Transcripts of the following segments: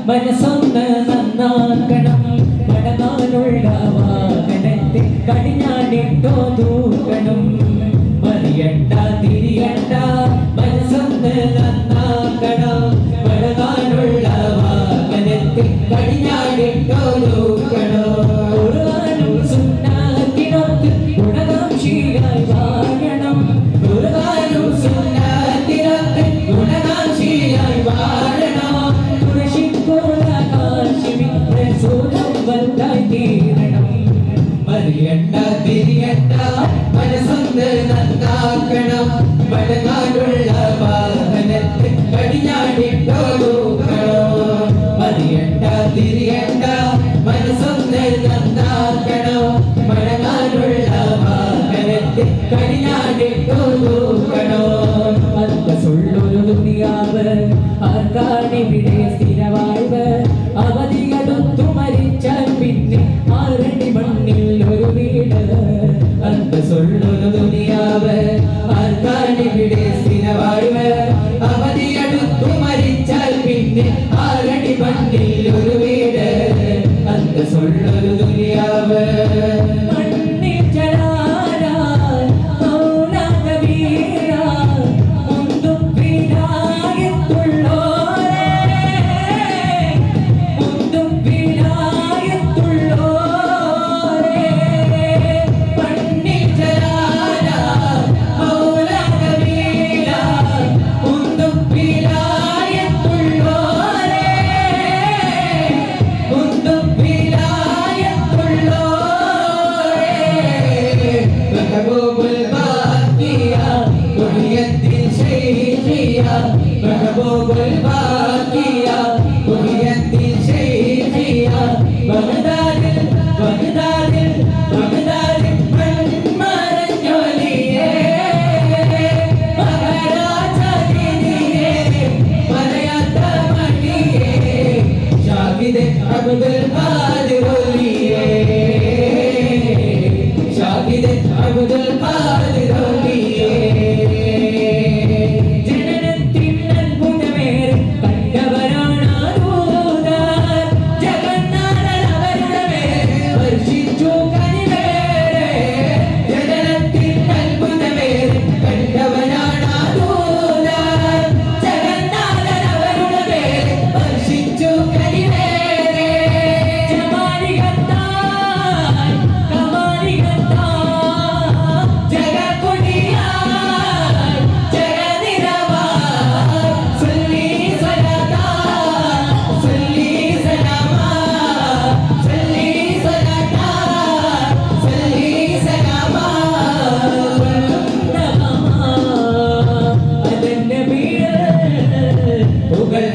മനസ്സൊന്ന് നന്നാക്കണം പടനാനുള്ള വാഹനത്തെ കടിഞ്ഞാണിട്ടോ തൂക്കണം മറിയണ്ട തിരിയണ്ട മനസ്സൊന്ന് നന്നാക്കണം പടനാനുള്ള വാഹനത്തെ കടിഞ്ഞാണിട്ടോ തൂക്കണം ഖുർആനും സുന്നത്തിനൊത്ത് ഗുണകാംക്ഷിയായി വാഴണം ഖുർആനും സുന്നത്തിനൊത്ത് ഗുണകാംക്ഷിയായി വാഴണം മറിയണ്ട തിരിയണ്ട മനസ്സൊന്ന് നന്നാക്കണം പടനാടുള്ള വാഹനത്തെ കടിഞ്ഞാണിട്ടോ തൂക്കണം മറിയണ്ട തിരിയണ്ട മനസ്സൊന്ന് നന്നാക്കണം പടനാടുള്ള വാഹനത്തെ കടിഞ്ഞാണിട്ടോ തൂക്കണം അന്തസ്സുള്ളൊരു ദുനിയാവ് ആർക്കാണിവിടെ സ്ഥിരവാഴ്വ് അവധിയടുത്തു മരിച്ചാൽ പിന്നെ ആരടി മണ്ണിൽ ഒരു വീട് അന്തസ്സുള്ളൊരു ദുനിയാവ് ആർക്കാണിവിടെ സ്ഥിരവാഴ്വ് അവധിയടുത്തു മരിച്ചാൽ പിന്നെ ആരടി മണ്ണിൽ ഒരു വീട് അന്തസ്സുള്ളൊരു ദുനിയാവ്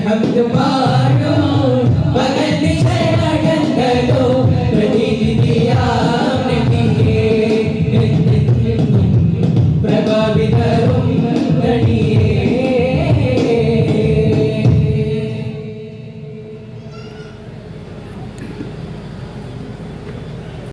الحمد